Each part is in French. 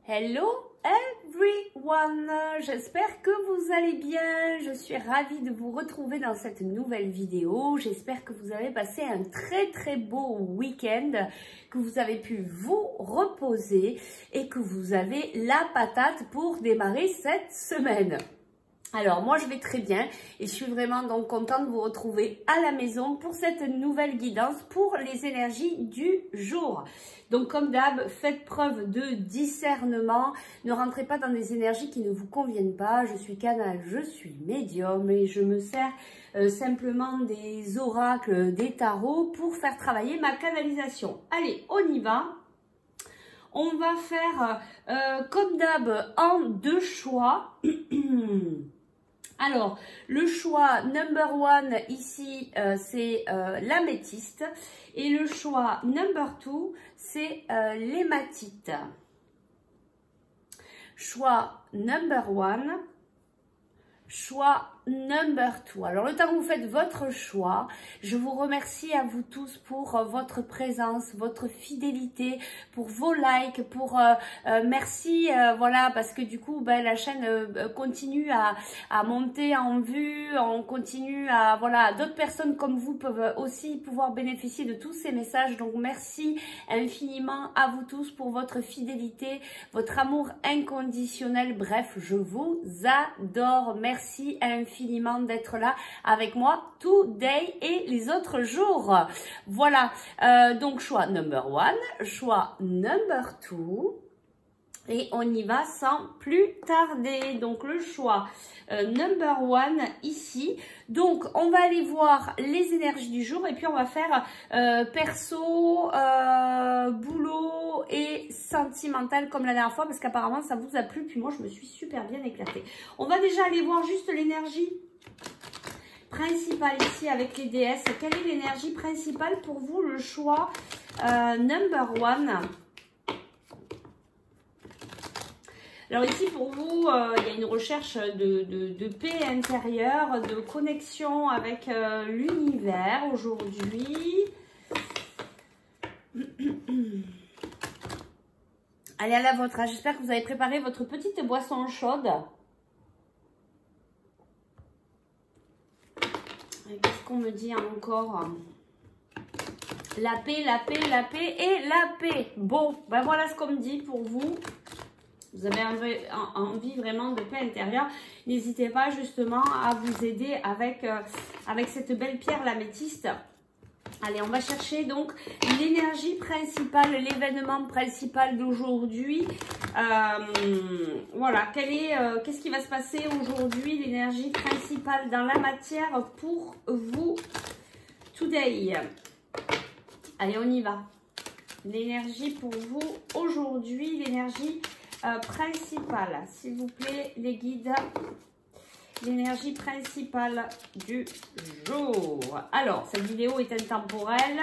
Hello everyone, j'espère que vous allez bien, je suis ravie de vous retrouver dans cette nouvelle vidéo. J'espère que vous avez passé un très beau week-end, que vous avez pu vous reposer et que vous avez la patate pour démarrer cette semaine. Alors moi je vais très bien et je suis vraiment donc contente de vous retrouver à la maison pour cette nouvelle guidance pour les énergies du jour. Donc comme d'hab, faites preuve de discernement, ne rentrez pas dans des énergies qui ne vous conviennent pas. Je suis canal, je suis médium et je me sers simplement des oracles, des tarots pour faire travailler ma canalisation. Allez, on y va. On va faire comme d'hab en deux choix. Alors, le choix number one ici, c'est l'améthyste. Et le choix number two, c'est l'hématite. Choix number one, choix number two. Alors, le temps que vous faites votre choix, je vous remercie à vous tous pour votre présence, votre fidélité, pour vos likes, pour merci, voilà, parce que du coup, ben, la chaîne continue à monter en vue, on continue à, voilà, d'autres personnes comme vous peuvent aussi pouvoir bénéficier de tous ces messages. Donc, merci infiniment à vous tous pour votre fidélité, votre amour inconditionnel. Bref, je vous adore. Merci infiniment d'être là avec moi today et les autres jours. Voilà, donc choix number one, choix number two. Et on y va sans plus tarder. Donc le choix number one ici. Donc on va aller voir les énergies du jour et puis on va faire perso, boulot et sentimental comme la dernière fois parce qu'apparemment ça vous a plu. Puis moi je me suis super bien éclatée. On va déjà aller voir juste l'énergie principale ici avec les déesses. Quelle est l'énergie principale pour vous? Le choix number one. Alors ici pour vous, il y a une recherche de paix intérieure, de connexion avec l'univers aujourd'hui. Allez à la vôtre, hein. J'espère que vous avez préparé votre petite boisson chaude. Qu'est-ce qu'on me dit encore? La paix, la paix, la paix et la paix. Bon, ben voilà ce qu'on me dit pour vous. Vous avez envie vraiment de paix intérieure. N'hésitez pas justement à vous aider avec cette belle pierre, l'améthyste. Allez, on va chercher donc l'énergie principale, l'événement principal d'aujourd'hui. Voilà, qu'est-ce qui va se passer aujourd'hui? L'énergie principale dans la matière pour vous today. Allez, on y va. L'énergie pour vous aujourd'hui, l'énergie principale, s'il vous plaît, les guides, l'énergie principale du jour. Alors, cette vidéo est intemporelle,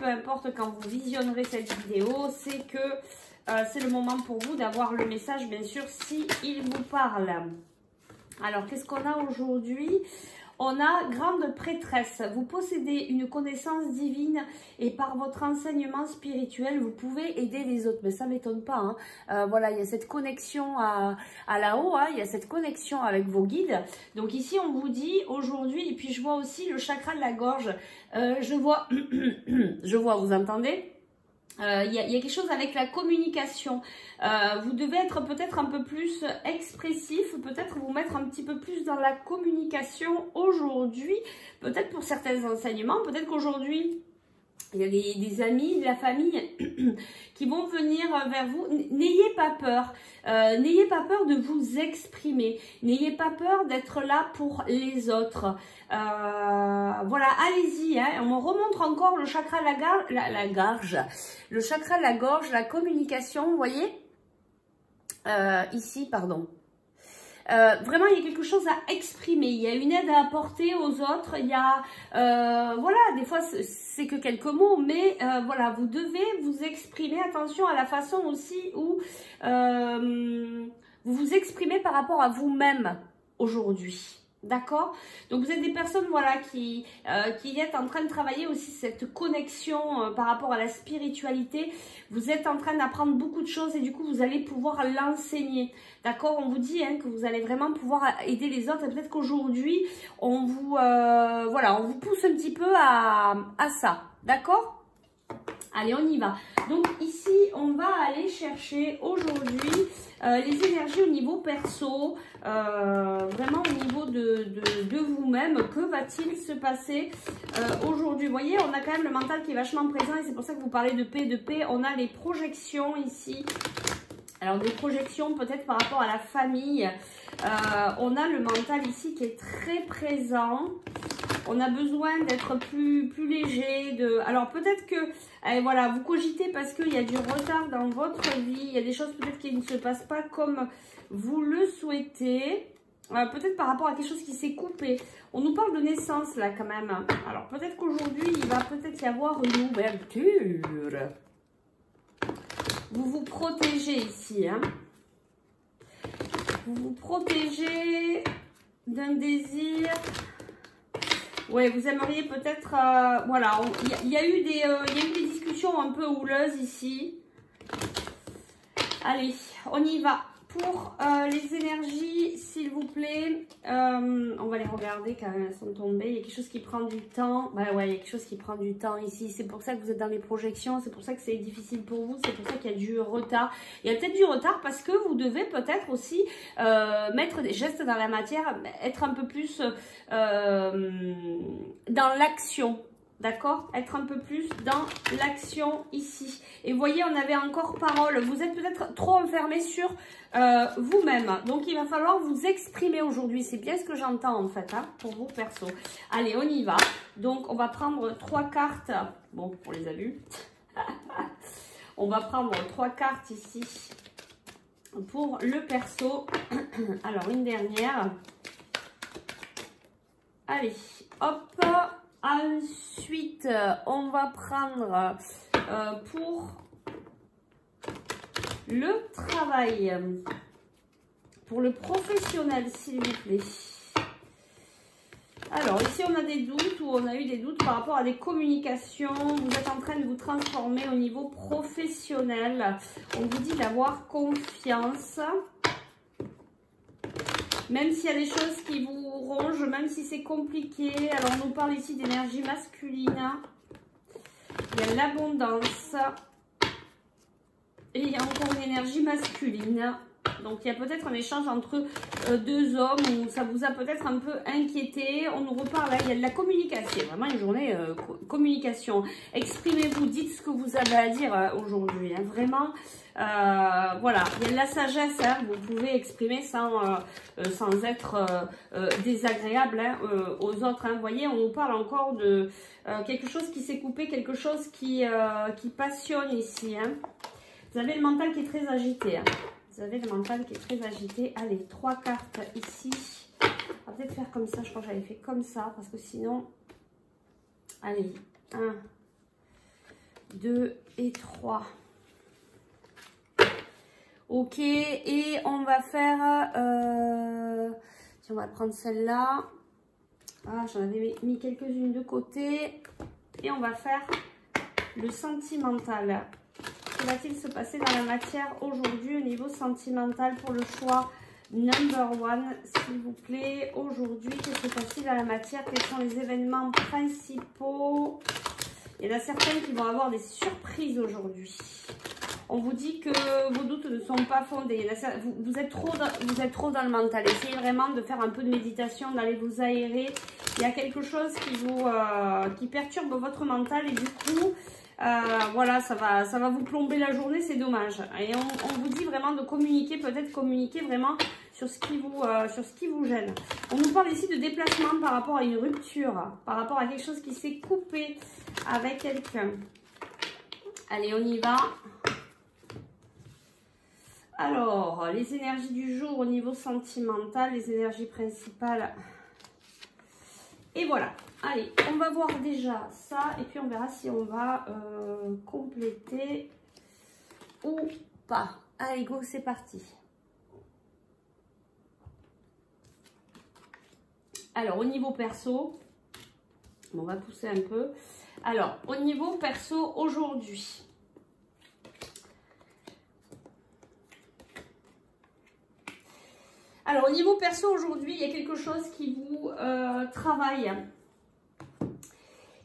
peu importe quand vous visionnerez cette vidéo, c'est que c'est le moment pour vous d'avoir le message, bien sûr, si il vous parle. Alors, qu'est-ce qu'on a aujourd'hui? On a grande prêtresse. Vous possédez une connaissance divine et par votre enseignement spirituel, vous pouvez aider les autres. Mais ça ne m'étonne pas. Hein. Voilà, il y a cette connexion à là-haut. Hein. Il y a cette connexion avec vos guides. Donc ici, on vous dit aujourd'hui, et puis je vois aussi le chakra de la gorge. Je vois, vous entendez? Il y a quelque chose avec la communication. Vous devez être peut-être un peu plus expressif, peut-être vous mettre un petit peu plus dans la communication aujourd'hui, peut-être pour certains enseignements, peut-être qu'aujourd'hui, il y a des amis, de la famille qui vont venir vers vous. N'ayez pas peur. N'ayez pas peur de vous exprimer. N'ayez pas peur d'être là pour les autres. Voilà, allez-y. Hein. On me remontre encore le chakra de la gorge. Le chakra de la gorge, la communication, vous voyez ici, pardon. Vraiment, il y a quelque chose à exprimer, il y a une aide à apporter aux autres, il y a, voilà, des fois c'est que quelques mots, mais voilà, vous devez vous exprimer, attention à la façon aussi où vous vous exprimez par rapport à vous-même aujourd'hui. D'accord? Donc vous êtes des personnes voilà, qui êtes en train de travailler aussi cette connexion par rapport à la spiritualité. Vous êtes en train d'apprendre beaucoup de choses et du coup vous allez pouvoir l'enseigner. D'accord? On vous dit hein, que vous allez vraiment pouvoir aider les autres et peut-être qu'aujourd'hui on vous voilà, on vous pousse un petit peu à ça. D'accord? Allez, on y va. Donc ici, on va aller chercher aujourd'hui les énergies au niveau perso, vraiment au niveau de vous-même. Que va-t-il se passer aujourd'hui? Vous voyez, on a quand même le mental qui est vachement présent et c'est pour ça que vous parlez de paix, de paix. On a les projections ici. Alors des projections peut-être par rapport à la famille. On a le mental ici qui est très présent. On a besoin d'être plus léger. Alors peut-être que voilà, vous cogitez parce qu'il y a du retard dans votre vie. Il y a des choses peut-être qui ne se passent pas comme vous le souhaitez. Peut-être par rapport à quelque chose qui s'est coupé. On nous parle de naissance là quand même. Alors peut-être qu'aujourd'hui il va peut-être y avoir une ouverture. Vous vous protégez ici. Hein. Vous vous protégez d'un désir. Oui, vous aimeriez peut-être... voilà, il y a eu des discussions un peu houleuses ici. Allez, on y va. Pour les énergies, s'il vous plaît, on va les regarder quand même, elles sont tombées. Il y a quelque chose qui prend du temps. Bah ouais, il y a quelque chose qui prend du temps ici. C'est pour ça que vous être dans les projections, c'est pour ça que c'est difficile pour vous, c'est pour ça qu'il y a du retard. Il y a peut-être du retard parce que vous devez peut-être aussi mettre des gestes dans la matière, être un peu plus dans l'action. D'accord? Être un peu plus dans l'action ici. Et vous voyez, on avait encore parole. Vous êtes peut-être trop enfermé sur vous-même. Donc, il va falloir vous exprimer aujourd'hui. C'est bien ce que j'entends en fait, hein, pour vous perso. Allez, on y va. Donc, on va prendre 3 cartes. Bon, on les a vues. On va prendre 3 cartes ici pour le perso. Alors, une dernière. Allez, hop. Ensuite, on va prendre pour le travail, pour le professionnel, s'il vous plaît. Alors, ici, on a des doutes ou on a eu des doutes par rapport à des communications. Vous êtes en train de vous transformer au niveau professionnel. On vous dit d'avoir confiance. Même s'il y a des choses qui vous rongent, même si c'est compliqué. Alors, on nous parle ici d'énergie masculine. Il y a l'abondance. Et il y a encore une énergie masculine. Donc, il y a peut-être un échange entre 2 hommes où ça vous a peut-être un peu inquiété. On nous reparle là, il y a de la communication. Vraiment une journée communication. Exprimez-vous, dites ce que vous avez à dire aujourd'hui. Hein. Vraiment, voilà, il y a de la sagesse. Hein. Vous pouvez exprimer sans être désagréable hein, aux autres. Hein. Vous voyez, on nous parle encore de quelque chose qui s'est coupé, quelque chose qui passionne ici. Hein. Vous avez le mental qui est très agité. Hein. Vous avez le mental qui est très agité. Allez, 3 cartes ici. On va peut-être faire comme ça. Je crois que j'avais fait comme ça. Parce que sinon... Allez, 1, 2 et 3. Ok, et on va faire... on va prendre celle-là. Ah, j'en avais mis quelques-unes de côté. Et on va faire le sentimental. Que va-t-il se passer dans la matière aujourd'hui au niveau sentimental pour le choix number 1, s'il vous plaît? Aujourd'hui, qu'est-ce qui se passe dans la matière? Quels sont les événements principaux? Il y en a certains qui vont avoir des surprises aujourd'hui. On vous dit que vos doutes ne sont pas fondés. Vous êtes trop dans le mental. Essayez vraiment de faire un peu de méditation, d'aller vous aérer. Il y a quelque chose qui perturbe votre mental et du coup... voilà, ça va vous plomber la journée, c'est dommage. Et on vous dit vraiment de communiquer, peut-être communiquer vraiment sur ce qui vous gêne. On nous parle ici de déplacement par rapport à une rupture, par rapport à quelque chose qui s'est coupé avec quelqu'un. Allez, on y va. Alors, les énergies du jour au niveau sentimental, les énergies principales. Et voilà. Allez, on va voir déjà ça et puis on verra si on va compléter ou pas. Allez, go, c'est parti. Alors, au niveau perso, on va pousser un peu. Alors, au niveau perso, aujourd'hui. Alors, au niveau perso, aujourd'hui, il y a quelque chose qui vous travaille.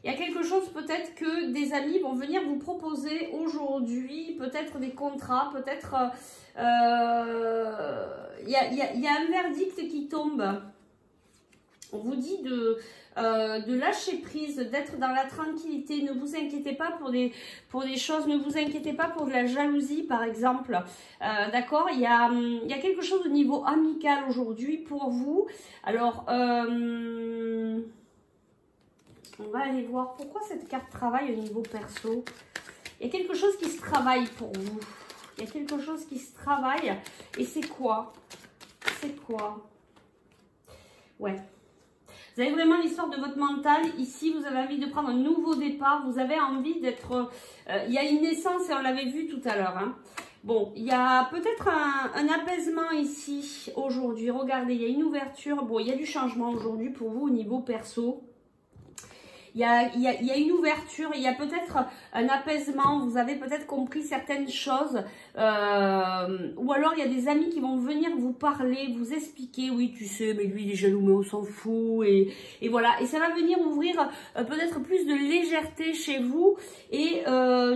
Il y a quelque chose, peut-être que des amis vont venir vous proposer aujourd'hui, peut-être des contrats, peut-être... il y a un verdict qui tombe. On vous dit de lâcher prise, d'être dans la tranquillité. Ne vous inquiétez pas pour des choses, ne vous inquiétez pas pour de la jalousie, par exemple. D'accord, il y a quelque chose au niveau amical aujourd'hui pour vous. Alors, on va aller voir pourquoi cette carte travaille au niveau perso. Il y a quelque chose qui se travaille pour vous. Il y a quelque chose qui se travaille. Et c'est quoi? C'est quoi? Ouais. Vous avez vraiment l'histoire de votre mental. Ici, vous avez envie de prendre un nouveau départ. Vous avez envie d'être... il y a une naissance et on l'avait vu tout à l'heure. Hein. Bon, il y a peut-être un apaisement ici aujourd'hui. Regardez, il y a une ouverture. Bon, il y a du changement aujourd'hui pour vous au niveau perso. Il y a une ouverture, il y a peut-être un apaisement, vous avez peut-être compris certaines choses. Ou alors il y a des amis qui vont venir vous parler, vous expliquer, oui tu sais, mais lui il est jaloux, mais on s'en fout. Et voilà, et ça va venir ouvrir peut-être plus de légèreté chez vous. Et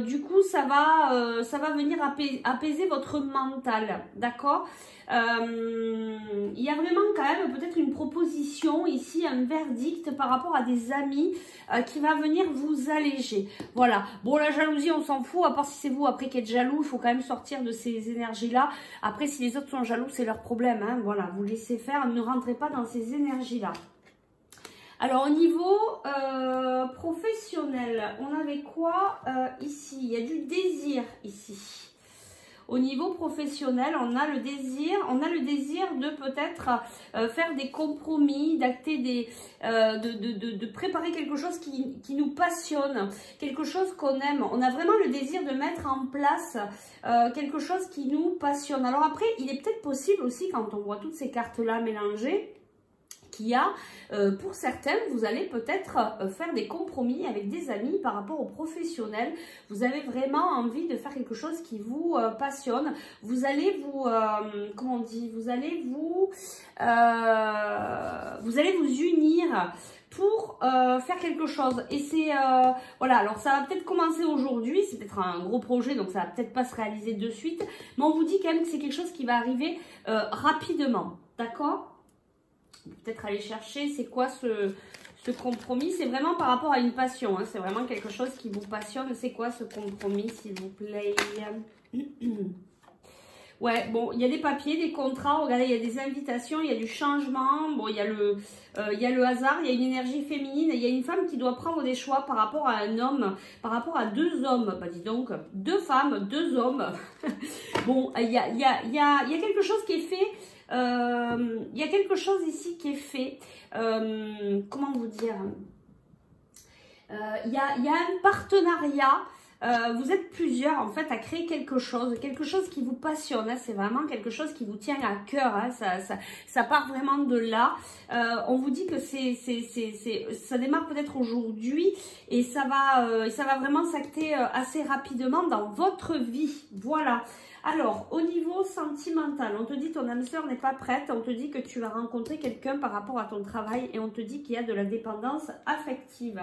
du coup ça va venir apaiser votre mental, d'accord? Il y a vraiment quand même peut-être une proposition ici, un verdict par rapport à des amis qui va venir vous alléger. Voilà. Bon, la jalousie, on s'en fout, à part si c'est vous après qui êtes jaloux, il faut quand même sortir de ces énergies-là. Après, si les autres sont jaloux, c'est leur problème. Hein. Voilà, vous laissez faire, ne rentrez pas dans ces énergies-là. Alors, au niveau professionnel, on avait quoi ici? Il y a du désir ici. Au niveau professionnel, on a le désir de peut-être faire des compromis, d'acter de préparer quelque chose qui nous passionne, quelque chose qu'on aime. On a vraiment le désir de mettre en place quelque chose qui nous passionne. Alors après, il est peut-être possible aussi, quand on voit toutes ces cartes-là mélangées, qu'il y a, pour certaines, vous allez peut-être faire des compromis avec des amis par rapport aux professionnels. Vous avez vraiment envie de faire quelque chose qui vous passionne. Vous allez vous, comment on dit, vous allez vous unir pour faire quelque chose. Et c'est, voilà, alors ça va peut-être commencer aujourd'hui, c'est peut-être un gros projet, donc ça va peut-être pas se réaliser de suite, mais on vous dit quand même que c'est quelque chose qui va arriver rapidement, d'accord? Peut-être aller chercher, c'est quoi ce compromis? C'est vraiment par rapport à une passion, hein. C'est vraiment quelque chose qui vous passionne. C'est quoi ce compromis, s'il vous plaît? Ouais, bon, il y a des papiers, des contrats, regardez, il y a des invitations, il y a du changement, bon, il y a le hasard, il y a une énergie féminine, il y a une femme qui doit prendre des choix par rapport à un homme, par rapport à deux hommes, bah dis donc, deux femmes, deux hommes. Bon, il y a quelque chose qui est fait. Il y a quelque chose ici qui est fait, comment vous dire, il y a un partenariat, vous êtes plusieurs en fait à créer quelque chose qui vous passionne, hein, c'est vraiment quelque chose qui vous tient à cœur, hein, ça part vraiment de là. On vous dit que ça démarre peut-être aujourd'hui et ça va vraiment s'acter assez rapidement dans votre vie, voilà. Alors, au niveau sentimental, on te dit ton âme sœur n'est pas prête, on te dit que tu vas rencontrer quelqu'un par rapport à ton travail et on te dit qu'il y a de la dépendance affective.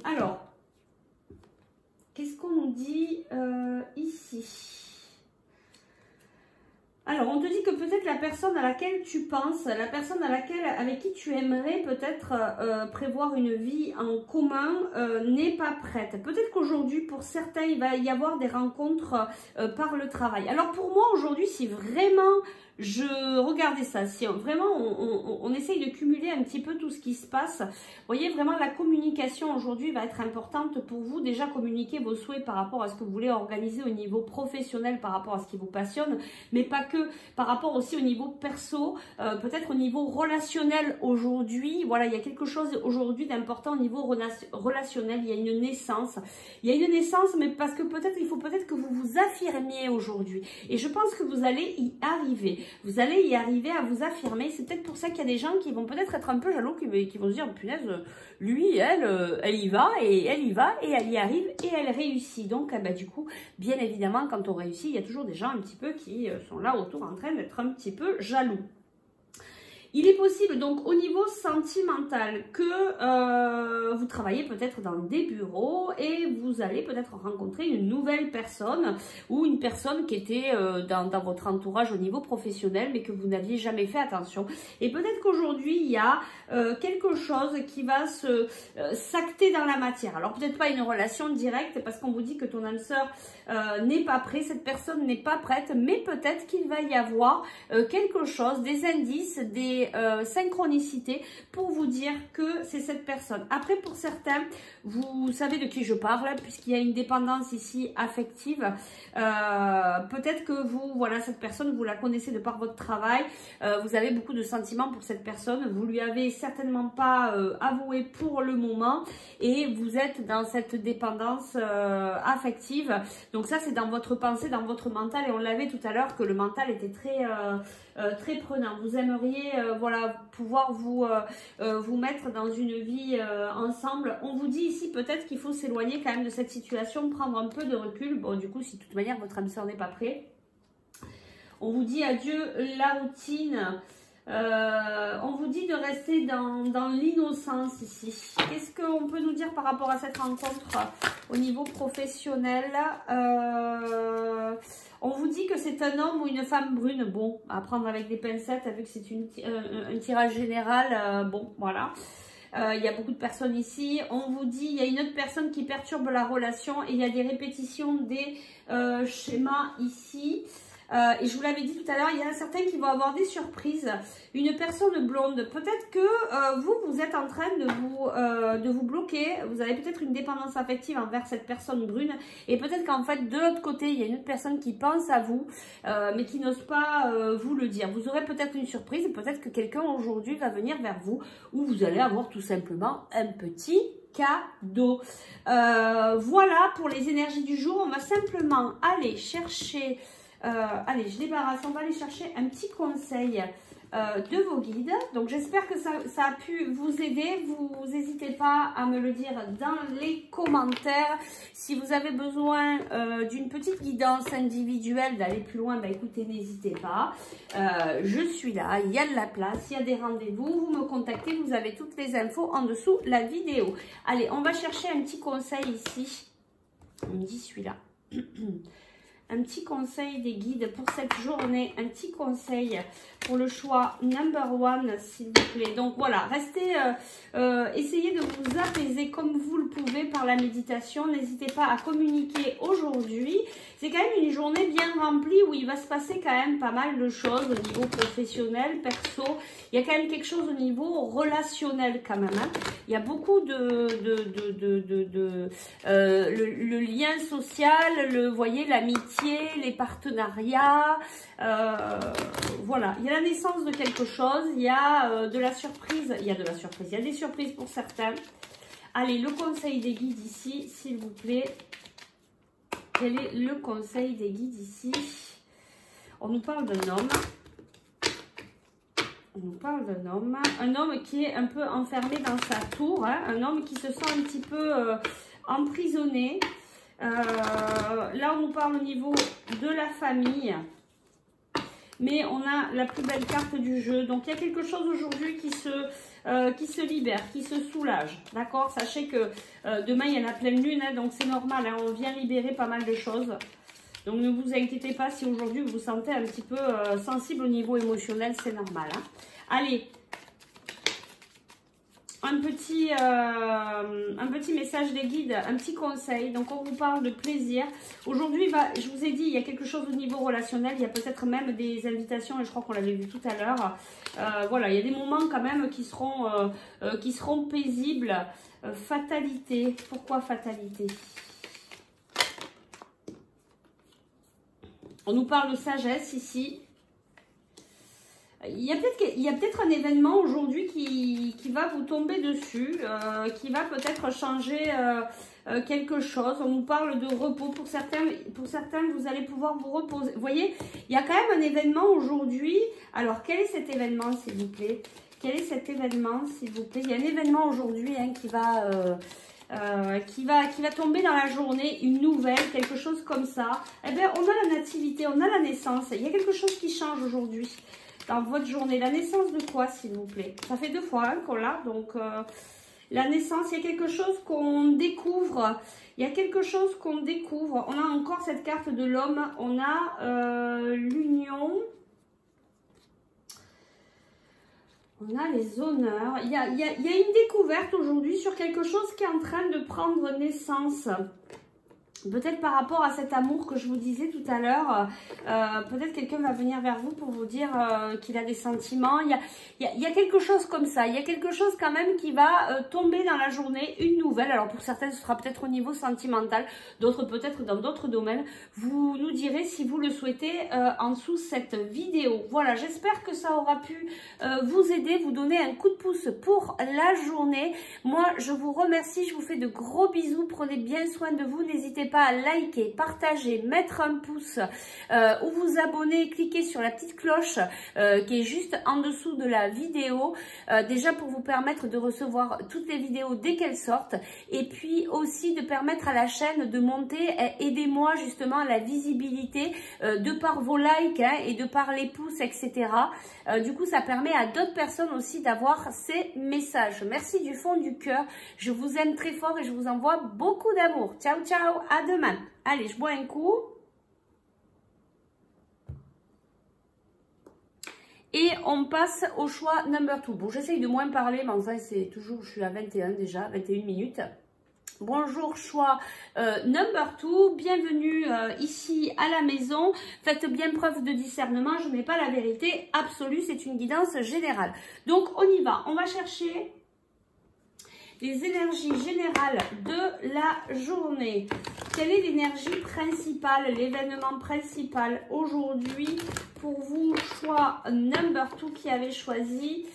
Alors, qu'est-ce qu'on nous dit ici? Alors, on te dit que peut-être la personne à laquelle tu penses, la personne avec qui tu aimerais peut-être prévoir une vie en commun n'est pas prête. Peut-être qu'aujourd'hui, pour certains, il va y avoir des rencontres par le travail. Alors, pour moi, aujourd'hui, si vraiment regardez ça, si vraiment on essaye de cumuler un petit peu tout ce qui se passe, vous voyez vraiment la communication aujourd'hui va être importante pour vous. Déjà communiquer vos souhaits par rapport à ce que vous voulez organiser au niveau professionnel par rapport à ce qui vous passionne, mais pas que, que par rapport aussi au niveau perso, peut-être au niveau relationnel aujourd'hui, voilà, il y a quelque chose aujourd'hui d'important au niveau relationnel, il y a une naissance. Il y a une naissance, mais parce que peut-être, il faut peut-être que vous vous affirmiez aujourd'hui. Et je pense que vous allez y arriver. Vous allez y arriver à vous affirmer. C'est peut-être pour ça qu'il y a des gens qui vont peut-être être un peu jaloux, qui vont se dire, punaise, lui, elle y va, et elle y va, et elle y arrive, et elle réussit. Donc, bah, du coup, bien évidemment, quand on réussit, il y a toujours des gens un petit peu qui sont là autour en train d'être un petit peu jaloux. Il est possible donc au niveau sentimental que vous travaillez peut-être dans des bureaux et vous allez peut-être rencontrer une nouvelle personne ou une personne qui était dans votre entourage au niveau professionnel mais que vous n'aviez jamais fait attention. Et peut-être qu'aujourd'hui il y a quelque chose qui va s'acter dans la matière. Alors peut-être pas une relation directe parce qu'on vous dit que ton âme sœur n'est pas prêt, cette personne n'est pas prête, mais peut-être qu'il va y avoir quelque chose, des indices, des synchronicités pour vous dire que c'est cette personne. Après, pour certains, vous savez de qui je parle, puisqu'il y a une dépendance ici affective. Peut-être que vous, voilà, cette personne, vous la connaissez de par votre travail, vous avez beaucoup de sentiments pour cette personne, vous lui avez certainement pas avoué pour le moment et vous êtes dans cette dépendance affective. Donc ça, c'est dans votre pensée, dans votre mental, et on l'avait tout à l'heure que le mental était très prenant. Vous aimeriez voilà, pouvoir vous mettre dans une vie ensemble. On vous dit ici peut-être qu'il faut s'éloigner quand même de cette situation, prendre un peu de recul. Bon, du coup, si de toute manière votre âme sœur n'est pas prête, on vous dit adieu la routine. On vous dit de rester dans l'innocence ici. Qu'est-ce qu'on peut nous dire par rapport à cette rencontre au niveau professionnel? On vous dit que c'est un homme ou une femme brune. Bon, à prendre avec des pincettes, vu que c'est un tirage général. Bon, voilà. Il y a beaucoup de personnes ici. On vous dit, il y a une autre personne qui perturbe la relation et il y a des répétitions des schémas ici. Et je vous l'avais dit tout à l'heure, il y en a certains qui vont avoir des surprises. Une personne blonde, peut-être que vous êtes en train de vous bloquer. Vous avez peut-être une dépendance affective envers cette personne brune. Et peut-être qu'en fait, de l'autre côté, il y a une autre personne qui pense à vous, mais qui n'ose pas vous le dire. Vous aurez peut-être une surprise. Peut-être que quelqu'un aujourd'hui va venir vers vous, où vous allez avoir tout simplement un petit cadeau. Voilà pour les énergies du jour. On va simplement aller chercher... allez, je débarrasse, on va aller chercher un petit conseil de vos guides. Donc, j'espère que ça a pu vous aider. Vous n'hésitez pas à me le dire dans les commentaires. Si vous avez besoin d'une petite guidance individuelle, d'aller plus loin, bah, écoutez, n'hésitez pas. Je suis là, il y a de la place, il y a des rendez-vous. Vous me contactez, vous avez toutes les infos en dessous la vidéo. Allez, on va chercher un petit conseil ici. On me dit celui-là. Un petit conseil des guides pour cette journée, un petit conseil pour le choix number one, s'il vous plaît. Donc voilà, restez, essayez de vous apaiser comme vous le pouvez par la méditation. N'hésitez pas à communiquer aujourd'hui. C'est quand même une journée bien remplie où il va se passer quand même pas mal de choses au niveau professionnel, perso. Il y a quand même quelque chose au niveau relationnel quand même. Hein. Il y a beaucoup le lien social, vous voyez, l'amitié, les partenariats. Voilà, il y a la naissance de quelque chose, il y a de la surprise, il y a des surprises pour certains. Allez, le conseil des guides ici, s'il vous plaît. Quel est le conseil des guides ici? On nous parle d'un homme. On nous parle d'un homme. Un homme qui est un peu enfermé dans sa tour. Hein, un homme qui se sent un petit peu emprisonné. Là, on nous parle au niveau de la famille. Mais on a la plus belle carte du jeu. Donc, il y a quelque chose aujourd'hui qui se libère, qui se soulage. D'accord? Sachez que demain, il y a la pleine lune. Hein, donc, c'est normal. Hein, on vient libérer pas mal de choses. Donc, ne vous inquiétez pas si aujourd'hui, vous vous sentez un petit peu sensible au niveau émotionnel. C'est normal. Hein. Allez. Un petit message des guides, un petit conseil. Donc, on vous parle de plaisir. Aujourd'hui, je vous ai dit, il y a quelque chose au niveau relationnel. Il y a peut-être même des invitations, et je crois qu'on l'avait vu tout à l'heure. Voilà, il y a des moments quand même qui seront paisibles. Fatalité. Pourquoi fatalité? On nous parle de sagesse ici. il y a peut-être un événement aujourd'hui qui va vous tomber dessus, qui va peut-être changer quelque chose. On nous parle de repos. Pour certains, vous allez pouvoir vous reposer. Vous voyez, il y a quand même un événement aujourd'hui. Alors, quel est cet événement, s'il vous plaît? Quel est cet événement, s'il vous plaît? Il y a un événement aujourd'hui hein, qui va tomber dans la journée, une nouvelle, quelque chose comme ça. Eh bien, on a la nativité, on a la naissance. Il y a quelque chose qui change aujourd'hui dans votre journée. La naissance de quoi, s'il vous plaît? Ça fait 2 fois hein, qu'on l'a, donc la naissance, il y a quelque chose qu'on découvre. Il y a quelque chose qu'on découvre. On a encore cette carte de l'homme. On a l'union. On a les honneurs. Il y a une découverte aujourd'hui sur quelque chose qui est en train de prendre naissance. Peut-être par rapport à cet amour que je vous disais tout à l'heure, peut-être quelqu'un va venir vers vous pour vous dire qu'il a des sentiments. Il y a quelque chose comme ça, il y a quelque chose quand même qui va tomber dans la journée, une nouvelle. Alors pour certains, ce sera peut-être au niveau sentimental, d'autres peut-être dans d'autres domaines. Vous nous direz si vous le souhaitez en dessous cette vidéo. Voilà, j'espère que ça aura pu vous aider, vous donner un coup de pouce pour la journée. Moi, je vous remercie, je vous fais de gros bisous, prenez bien soin de vous, n'hésitez pas à liker, partager, mettre un pouce ou vous abonner, cliquez sur la petite cloche qui est juste en dessous de la vidéo, déjà pour vous permettre de recevoir toutes les vidéos dès qu'elles sortent et puis aussi de permettre à la chaîne de monter. Aidez-moi justement à la visibilité de par vos likes hein, et de par les pouces, etc. Du coup, ça permet à d'autres personnes aussi d'avoir ces messages. Merci du fond du cœur. Je vous aime très fort et je vous envoie beaucoup d'amour. Ciao, ciao, à demain. Allez, je bois un coup. Et on passe au choix number 2. Bon, j'essaye de moins parler, mais enfin, c'est toujours, je suis à 21 déjà, 21 minutes. Bonjour choix number 2, bienvenue ici à la maison. Faites bien preuve de discernement, je n'ai pas la vérité absolue, c'est une guidance générale. Donc on y va, on va chercher les énergies générales de la journée. Quelle est l'énergie principale, l'événement principal aujourd'hui pour vous, choix number 2 qui avait choisi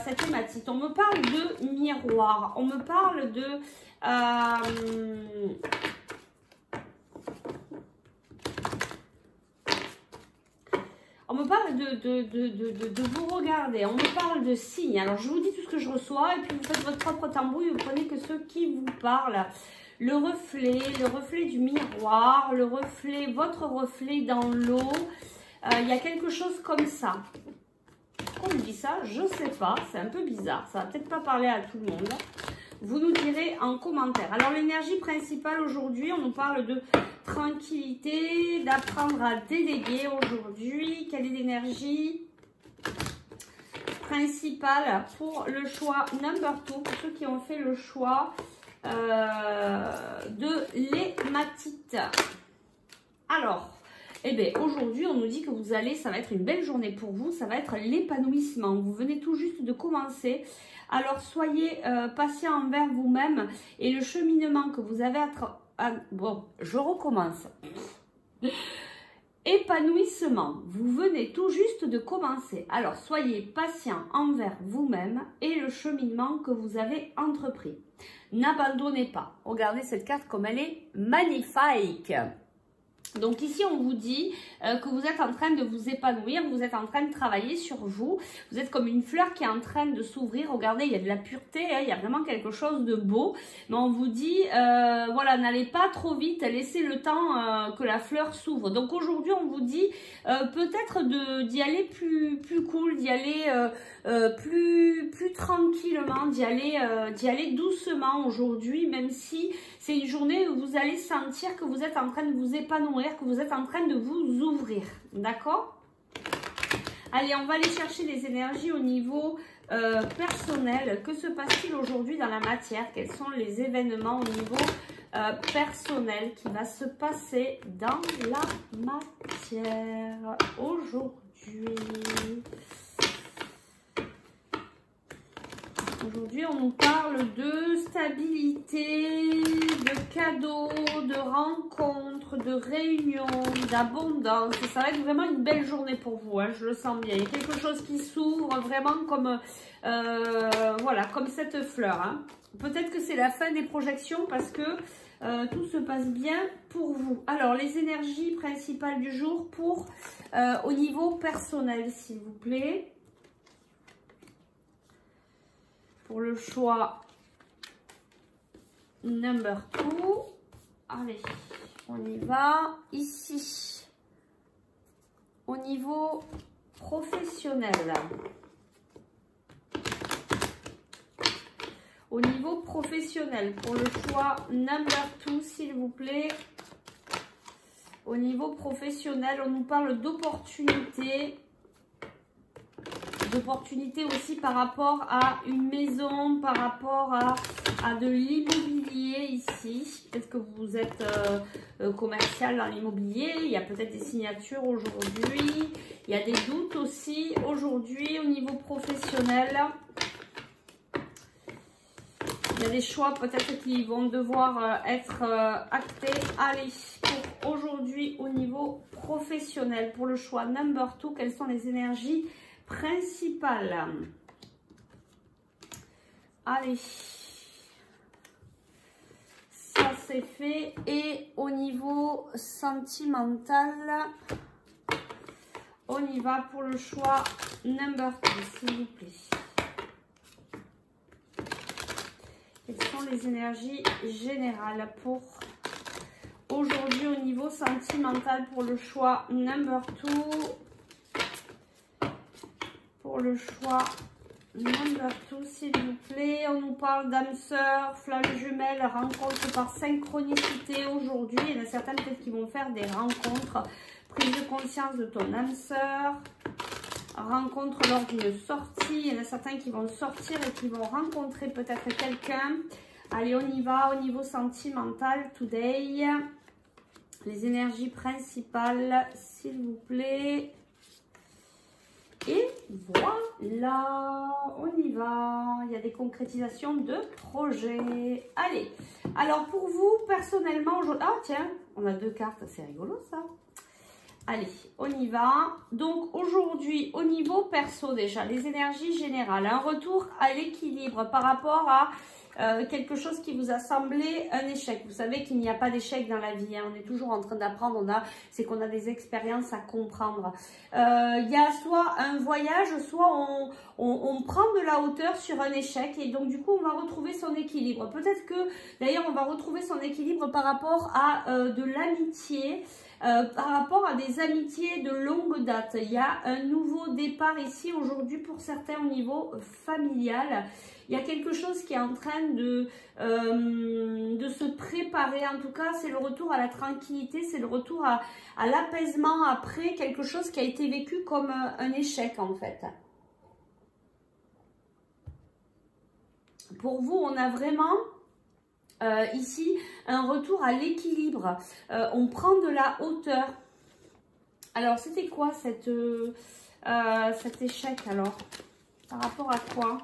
cette thématique? On me parle de miroir, on me parle de... on me parle de vous regarder, on me parle de signes. Alors, je vous dis tout ce que je reçois et puis vous faites votre propre tambouille, vous prenez que ceux qui vous parlent. Le reflet du miroir, le reflet, votre reflet dans l'eau. Il y a quelque chose comme ça. Pourquoi on me dit ça? Je ne sais pas, c'est un peu bizarre. Ça va peut-être pas parler à tout le monde. Vous nous direz en commentaire. Alors, l'énergie principale aujourd'hui, on nous parle de tranquillité, d'apprendre à déléguer aujourd'hui. Quelle est l'énergie principale pour le choix number 2, pour ceux qui ont fait le choix de l'hématite? Alors, eh bien, aujourd'hui, on nous dit que vous allez, ça va être une belle journée pour vous, ça va être l'épanouissement. Vous venez tout juste de commencer. Alors, soyez patient envers vous-même et le cheminement que vous avez bon, je recommence. Épanouissement, vous venez tout juste de commencer. Alors, soyez patient envers vous-même et le cheminement que vous avez entrepris. N'abandonnez pas. Regardez cette carte comme elle est magnifique. Donc ici, on vous dit que vous êtes en train de vous épanouir, vous êtes en train de travailler sur vous. Vous êtes comme une fleur qui est en train de s'ouvrir. Regardez, il y a de la pureté, hein, il y a vraiment quelque chose de beau. Mais on vous dit, voilà, n'allez pas trop vite, laissez le temps que la fleur s'ouvre. Donc aujourd'hui, on vous dit peut-être d'y aller plus cool, d'y aller plus tranquillement, d'y aller doucement aujourd'hui, même si c'est une journée où vous allez sentir que vous êtes en train de vous épanouir, que vous êtes en train de vous ouvrir. D'accord? Allez, on va aller chercher les énergies au niveau personnel. Que se passe-t-il aujourd'hui dans la matière? Quels sont les événements au niveau personnel qui va se passer dans la matière aujourd'hui? Aujourd'hui, on nous parle de stabilité, de cadeaux, de rencontres, de réunions, d'abondance. Ça va être vraiment une belle journée pour vous, hein, je le sens bien. Il y a quelque chose qui s'ouvre vraiment comme, voilà, comme cette fleur. Hein. Peut-être que c'est la fin des projections parce que tout se passe bien pour vous. Alors, les énergies principales du jour pour au niveau personnel, s'il vous plaît. Pour le choix number 2. Allez, on y va. Ici, au niveau professionnel. Au niveau professionnel, pour le choix number 2, s'il vous plaît. Au niveau professionnel, on nous parle d'opportunités. D'opportunités aussi par rapport à une maison, par rapport à de l'immobilier ici. Peut-être que vous êtes commercial dans l'immobilier. Il y a peut-être des signatures aujourd'hui. Il y a des doutes aussi aujourd'hui au niveau professionnel. Il y a des choix peut-être qui vont devoir être actés. Allez, pour aujourd'hui au niveau professionnel, pour le choix number 2, quelles sont les énergies principales? Allez, ça c'est fait. Et au niveau sentimental, on y va pour le choix number 2, s'il vous plaît. Quelles sont les énergies générales pour aujourd'hui au niveau sentimental pour le choix number 2? Pour le choix number 2, s'il vous plaît. On nous parle d'âme sœur, flamme jumelle, rencontre par synchronicité aujourd'hui. Il y en a certains peut-être qui vont faire des rencontres. Prise de conscience de ton âme sœur. Rencontre lors d'une sortie. Il y en a certains qui vont sortir et qui vont rencontrer peut-être quelqu'un. Allez, on y va au niveau sentimental today. Les énergies principales, s'il vous plaît. Et voilà, on y va. Il y a des concrétisations de projets. Allez, alors pour vous, personnellement, ah tiens, on a 2 cartes, c'est rigolo ça. Allez, on y va. Donc aujourd'hui, au niveau perso déjà, les énergies générales, un retour à l'équilibre par rapport à quelque chose qui vous a semblé un échec. Vous savez qu'il n'y a pas d'échec dans la vie, hein. On est toujours en train d'apprendre, c'est qu'on a des expériences à comprendre. Il y a soit un voyage, soit on prend de la hauteur sur un échec et donc du coup on va retrouver son équilibre. Peut-être que d'ailleurs on va retrouver son équilibre par rapport à de l'amitié. Par rapport à des amitiés de longue date. Il y a un nouveau départ ici aujourd'hui pour certains au niveau familial. Il y a quelque chose qui est en train de se préparer. En tout cas, c'est le retour à la tranquillité, c'est le retour à l'apaisement après quelque chose qui a été vécu comme un échec en fait. Pour vous, on a vraiment... ici, un retour à l'équilibre. On prend de la hauteur. Alors, c'était quoi cet échec alors? Par rapport à quoi?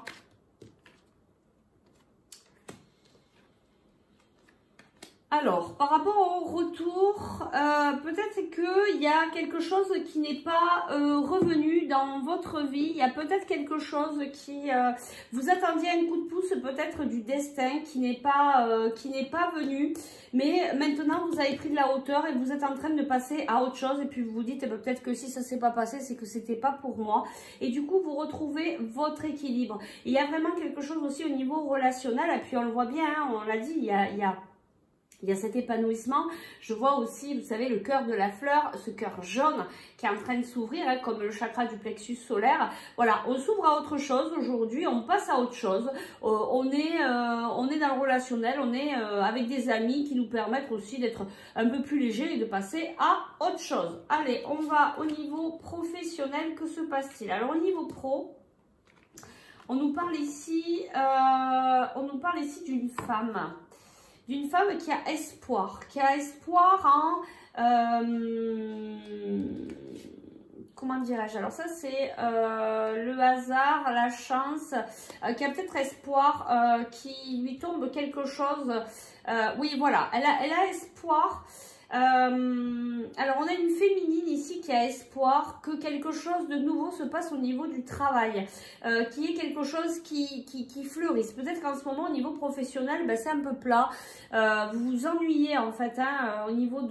Alors, par rapport au retour, peut-être qu'il y a quelque chose qui n'est pas revenu dans votre vie. Il y a peut-être quelque chose qui... vous attendiez un coup de pouce, peut-être du destin qui n'est pas venu. Mais maintenant, vous avez pris de la hauteur et vous êtes en train de passer à autre chose. Et puis, vous vous dites, eh ben, peut-être que si ça ne s'est pas passé, c'est que c'était pas pour moi. Et du coup, vous retrouvez votre équilibre. Il y a vraiment quelque chose aussi au niveau relationnel. Et puis, on le voit bien, hein, on l'a dit, il y a cet épanouissement. Je vois aussi, vous savez, le cœur de la fleur, ce cœur jaune qui est en train de s'ouvrir, hein, comme le chakra du plexus solaire. Voilà, on s'ouvre à autre chose aujourd'hui, on passe à autre chose. On est dans le relationnel, on est avec des amis qui nous permettent aussi d'être un peu plus léger et de passer à autre chose. Allez, on va au niveau professionnel. Que se passe-t-il? Alors, au niveau pro, on nous parle ici d'une femme. D'une femme qui a espoir en, comment dirais-je? Alors ça, c'est le hasard, la chance, qui a peut-être espoir, qui lui tombe quelque chose. Oui, voilà, elle a espoir. Alors on a une féminine ici qui a espoir que quelque chose de nouveau se passe au niveau du travail, qu'il y ait quelque chose qui fleurisse. Peut-être qu'en ce moment au niveau professionnel, ben, c'est un peu plat, vous vous ennuyez en fait, hein, au niveau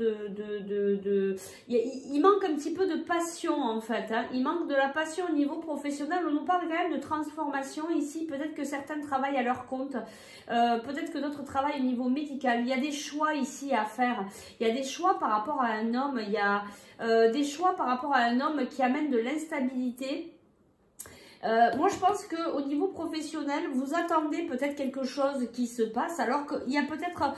il manque un petit peu de passion en fait, hein. Il manque de la passion au niveau professionnel. On nous parle quand même de transformation ici. Peut-être que certains travaillent à leur compte, peut-être que d'autres travaillent au niveau médical. Il y a des choix ici à faire, il y a des choix par rapport à un homme, il y a des choix par rapport à un homme qui amène de l'instabilité. Moi je pense qu'au niveau professionnel, vous attendez peut-être quelque chose qui se passe, alors qu'il y a peut-être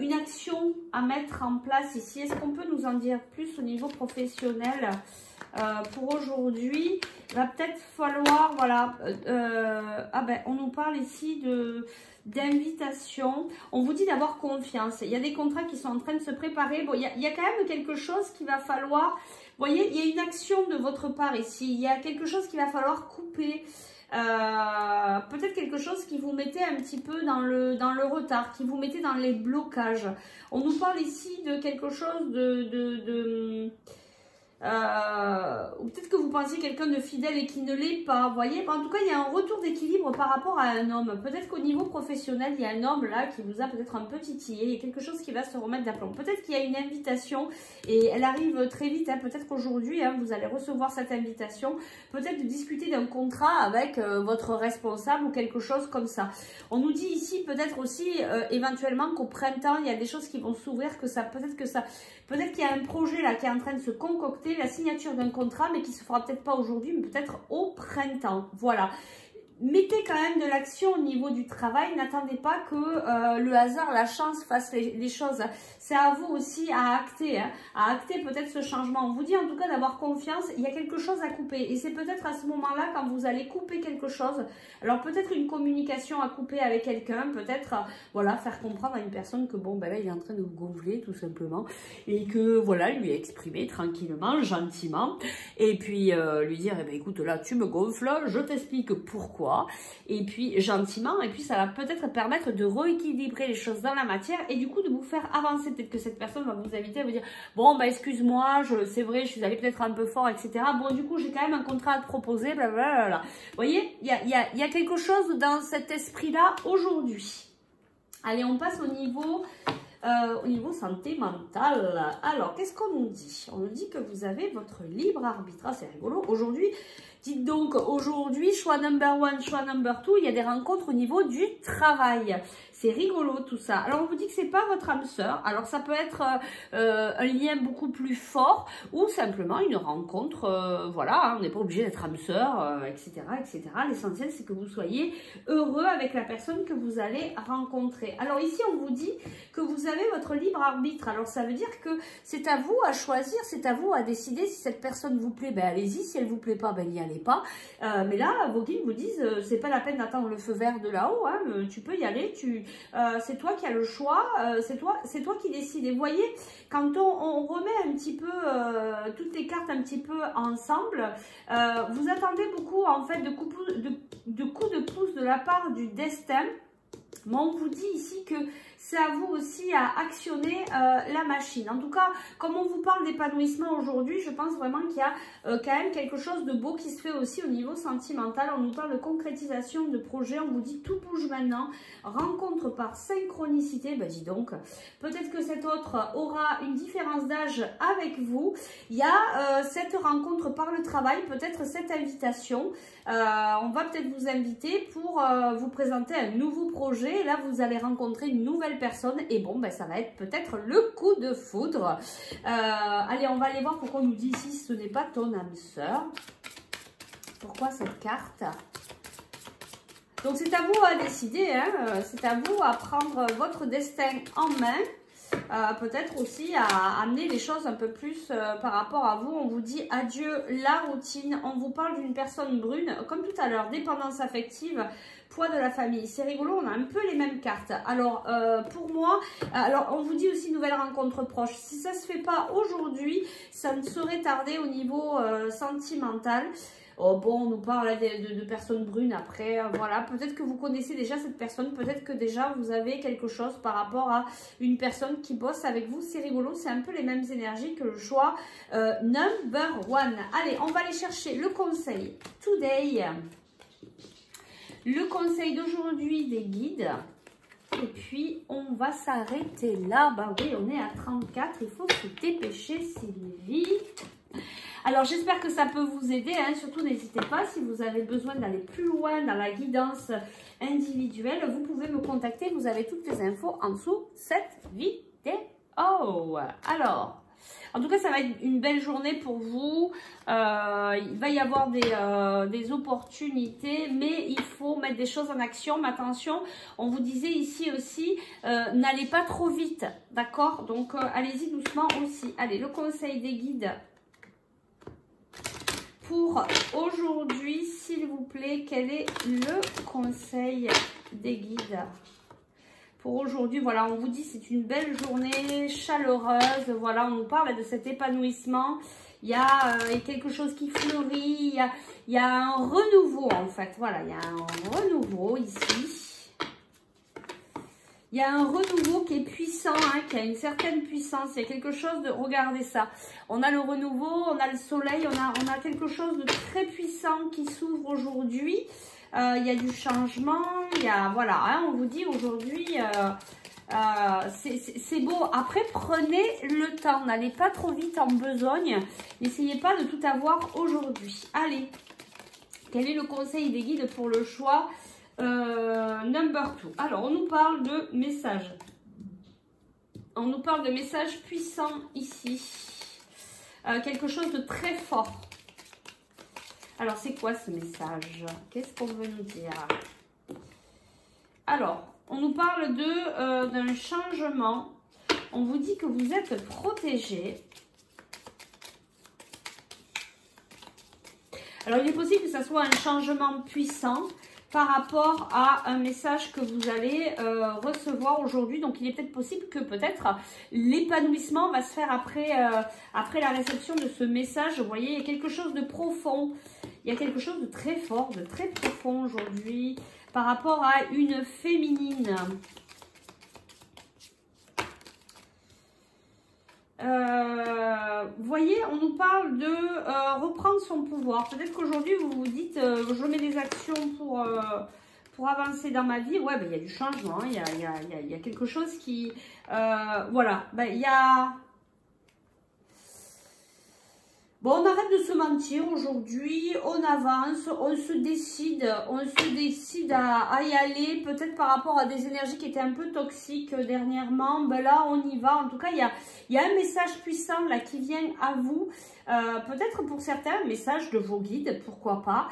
une action à mettre en place ici. Est-ce qu'on peut nous en dire plus au niveau professionnel pour aujourd'hui? Il va peut-être falloir, voilà, ah ben on nous parle ici d'invitation. On vous dit d'avoir confiance. Il y a des contrats qui sont en train de se préparer. Bon, il y a quand même quelque chose qu'il va falloir. Vous voyez, il y a une action de votre part ici. Il y a quelque chose qu'il va falloir couper. Peut-être quelque chose qui vous mettait un petit peu dans le retard, qui vous mettait dans les blocages. On nous parle ici de quelque chose ou peut-être que vous pensiez quelqu'un de fidèle et qui ne l'est pas, vous voyez. En tout cas, il y a un retour d'équilibre par rapport à un homme. Peut-être qu'au niveau professionnel, il y a un homme là qui vous a peut-être un peu titillé. Il y a quelque chose qui va se remettre d'aplomb. Peut-être qu'il y a une invitation et elle arrive très vite, hein. Peut-être qu'aujourd'hui, hein, vous allez recevoir cette invitation. Peut-être de discuter d'un contrat avec votre responsable ou quelque chose comme ça. On nous dit ici peut-être aussi éventuellement qu'au printemps, il y a des choses qui vont s'ouvrir, peut-être qu'il y a un projet là qui est en train de se concocter, la signature d'un contrat, mais qui se fera peut-être pas aujourd'hui, mais peut-être au printemps. Voilà. Mettez quand même de l'action au niveau du travail. N'attendez pas que le hasard, la chance fasse les choses. C'est à vous aussi à acter, hein, à acter peut-être ce changement. On vous dit en tout cas d'avoir confiance. Il y a quelque chose à couper. Et c'est peut-être à ce moment-là quand vous allez couper quelque chose. Alors peut-être une communication à couper avec quelqu'un. Peut-être, voilà, faire comprendre à une personne que bon, ben là, il est en train de vous gonfler tout simplement. Et que voilà, lui exprimer tranquillement, gentiment. Et puis lui dire, eh ben, écoute, là, tu me gonfles, je t'explique pourquoi. Et puis gentiment, et puis ça va peut-être permettre de rééquilibrer les choses dans la matière et du coup de vous faire avancer. Peut-être que cette personne va vous inviter à vous dire, bon bah excuse-moi, c'est vrai, je suis allée peut-être un peu fort, etc. Bon du coup j'ai quand même un contrat à te proposer, blablabla. Vous voyez, il y a quelque chose dans cet esprit-là aujourd'hui. Allez, on passe au niveau santé mentale. Alors, qu'est-ce qu'on nous dit? On nous dit que vous avez votre libre arbitre. Ah, c'est rigolo. Aujourd'hui, dites donc, aujourd'hui, choix number 1, choix number 2, il y a des rencontres au niveau du travail. C'est rigolo tout ça. Alors, on vous dit que c'est pas votre âme sœur. Alors, ça peut être un lien beaucoup plus fort ou simplement une rencontre. Voilà, hein, on n'est pas obligé d'être âme sœur, etc., etc. L'essentiel, c'est que vous soyez heureux avec la personne que vous allez rencontrer. Alors, ici, on vous dit que vous avez votre libre arbitre. Alors, ça veut dire que c'est à vous à choisir, c'est à vous à décider si cette personne vous plaît, ben allez-y. Si elle vous plaît pas, ben n'y allez pas. Mais là, vos guides vous disent, c'est pas la peine d'attendre le feu vert de là-haut. Hein, tu peux y aller. C'est toi qui as le choix. C'est toi qui décides. Et vous voyez, quand on remet un petit peu toutes les cartes un petit peu ensemble, vous attendez beaucoup en fait de coups de pouce de la part du destin. Mais on vous dit ici que c'est à vous aussi à actionner la machine. En tout cas, comme on vous parle d'épanouissement aujourd'hui, je pense vraiment qu'il y a quand même quelque chose de beau qui se fait aussi au niveau sentimental. On nous parle de concrétisation de projet. On vous dit tout bouge maintenant. Rencontre par synchronicité. Ben dis donc, peut-être que cet autre aura une différence d'âge avec vous. Il y a cette rencontre par le travail, peut-être cette invitation. On va peut-être vous inviter pour vous présenter un nouveau projet. Là, vous allez rencontrer une nouvelle personne et bon, ben, ça va être peut-être le coup de foudre. Allez, on va aller voir pourquoi on nous dit ici ce n'est pas ton âme sœur. Pourquoi cette carte? Donc, c'est à vous à décider, hein. C'est à vous à prendre votre destin en main. peut-être aussi à amener les choses un peu plus par rapport à vous. On vous dit adieu la routine. On vous parle d'une personne brune, comme tout à l'heure, dépendance affective, poids de la famille. C'est rigolo, on a un peu les mêmes cartes. Alors, pour moi, alors on vous dit aussi nouvelle rencontre proche. Si ça se fait pas aujourd'hui, ça ne saurait tarder au niveau sentimental. Oh bon, on nous parle de personnes brunes après, voilà, peut-être que vous connaissez déjà cette personne, peut-être que déjà vous avez quelque chose par rapport à une personne qui bosse avec vous, c'est rigolo, c'est un peu les mêmes énergies que le choix number one. Allez, on va aller chercher le conseil today, le conseil d'aujourd'hui des guides, et puis on va s'arrêter là. Bah oui, on est à 34, il faut se dépêcher Sylvie. Alors, j'espère que ça peut vous aider, hein. Surtout, n'hésitez pas, si vous avez besoin d'aller plus loin dans la guidance individuelle, vous pouvez me contacter. Vous avez toutes les infos en dessous cette vidéo. Alors, en tout cas, ça va être une belle journée pour vous. Il va y avoir des opportunités, mais il faut mettre des choses en action. Mais attention, on vous disait ici aussi, n'allez pas trop vite, d'accord? Donc, allez-y doucement aussi. Allez, le conseil des guides pour aujourd'hui, s'il vous plaît, quel est le conseil des guides pour aujourd'hui? Voilà, on vous dit c'est une belle journée chaleureuse. Voilà, on nous parle de cet épanouissement. Il y a quelque chose qui fleurit. Il y a un renouveau en fait. Voilà, il y a un renouveau ici. Il y a un renouveau qui est puissant, hein, qui a une certaine puissance. Il y a quelque chose de... Regardez ça. On a le renouveau, on a le soleil, on a quelque chose de très puissant qui s'ouvre aujourd'hui. Il y a du changement. Il y a... Voilà, hein, on vous dit aujourd'hui... c'est beau. Après, prenez le temps. N'allez pas trop vite en besogne. N'essayez pas de tout avoir aujourd'hui. Allez. Quel est le conseil des guides pour le choix number 2. Alors, on nous parle de messages. On nous parle de messages puissants ici. Quelque chose de très fort. Alors, c'est quoi ce message? Qu'est-ce qu'on veut nous dire? Alors, on nous parle d'un changement. On vous dit que vous êtes protégé. Alors, il est possible que ça soit un changement puissant par rapport à un message que vous allez recevoir aujourd'hui. Donc, il est peut-être possible que l'épanouissement va se faire après la réception de ce message. Vous voyez, il y a quelque chose de profond. Il y a quelque chose de très fort, de très profond aujourd'hui par rapport à une féminine. Vous voyez, on nous parle de reprendre son pouvoir. Peut-être qu'aujourd'hui, vous vous dites, je mets des actions pour avancer dans ma vie. Ouais, ben, il y a du changement, il y a quelque chose qui... voilà, ben, il y a... Bon, on arrête de se mentir aujourd'hui, on avance, on se décide à y aller, peut-être par rapport à des énergies qui étaient un peu toxiques dernièrement. Ben là, on y va. En tout cas, il y a un message puissant là qui vient à vous. Peut-être pour certains, un message de vos guides, pourquoi pas.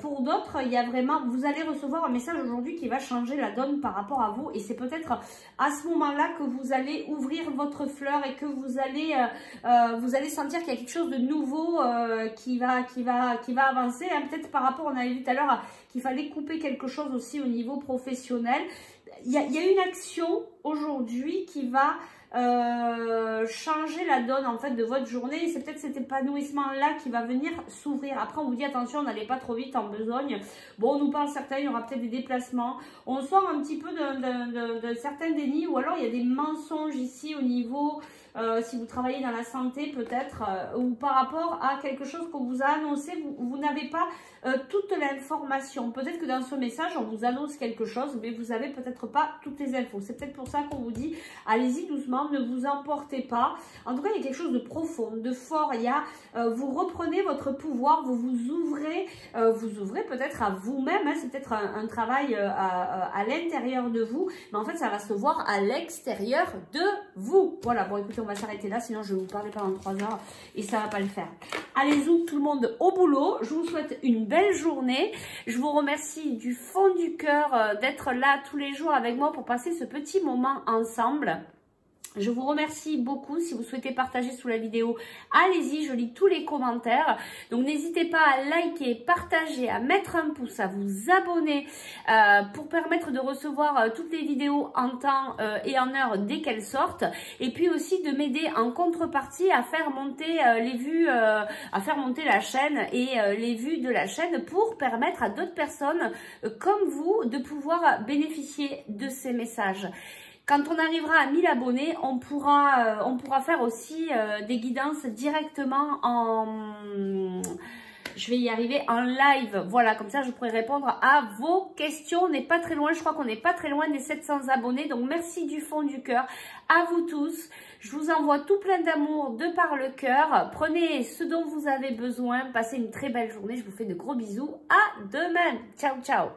Pour d'autres, il y a vraiment, vous allez recevoir un message aujourd'hui qui va changer la donne par rapport à vous. Et c'est peut-être à ce moment-là que vous allez ouvrir votre fleur et que vous allez sentir qu'il y a quelque chose de nouveau qui va avancer. Hein. Peut-être par rapport, on avait vu tout à l'heure qu'il fallait couper quelque chose aussi au niveau professionnel. Il y a une action aujourd'hui qui va changer la donne en fait de votre journée, et c'est peut-être cet épanouissement là qui va venir s'ouvrir. Après, on vous dit attention, n'allez pas trop vite en besogne. Bon, on nous parle certains, il y aura peut-être des déplacements, on sort un petit peu de certains dénis, ou alors il y a des mensonges ici au niveau si vous travaillez dans la santé peut-être, ou par rapport à quelque chose qu'on vous a annoncé, vous n'avez pas toute l'information. Peut-être que dans ce message, on vous annonce quelque chose, mais vous n'avez peut-être pas toutes les infos. C'est peut-être pour ça qu'on vous dit, allez-y doucement, ne vous emportez pas. En tout cas, il y a quelque chose de profond, de fort. Il y a, vous reprenez votre pouvoir, vous ouvrez peut-être à vous-même. Hein, c'est peut-être un travail à l'intérieur de vous, mais en fait, ça va se voir à l'extérieur de vous. Voilà, bon, écoutez, on va s'arrêter là, sinon je vais vous parler pendant 3 heures et ça va pas le faire. Allez-y tout le monde au boulot, je vous souhaite une belle journée, je vous remercie du fond du cœur d'être là tous les jours avec moi pour passer ce petit moment ensemble. Je vous remercie beaucoup. Si vous souhaitez partager sous la vidéo, allez-y, je lis tous les commentaires. Donc n'hésitez pas à liker, partager, à mettre un pouce, à vous abonner pour permettre de recevoir toutes les vidéos en temps et en heure dès qu'elles sortent. Et puis aussi de m'aider en contrepartie à faire monter les vues, à faire monter la chaîne et les vues de la chaîne pour permettre à d'autres personnes comme vous de pouvoir bénéficier de ces messages. Quand on arrivera à 1000 abonnés, on pourra faire aussi des guidances directement en... Je vais y arriver en live. Voilà, comme ça, je pourrai répondre à vos questions. On n'est pas très loin, je crois qu'on n'est pas très loin des 700 abonnés. Donc, merci du fond du cœur à vous tous. Je vous envoie tout plein d'amour de par le cœur. Prenez ce dont vous avez besoin. Passez une très belle journée. Je vous fais de gros bisous. À demain. Ciao, ciao.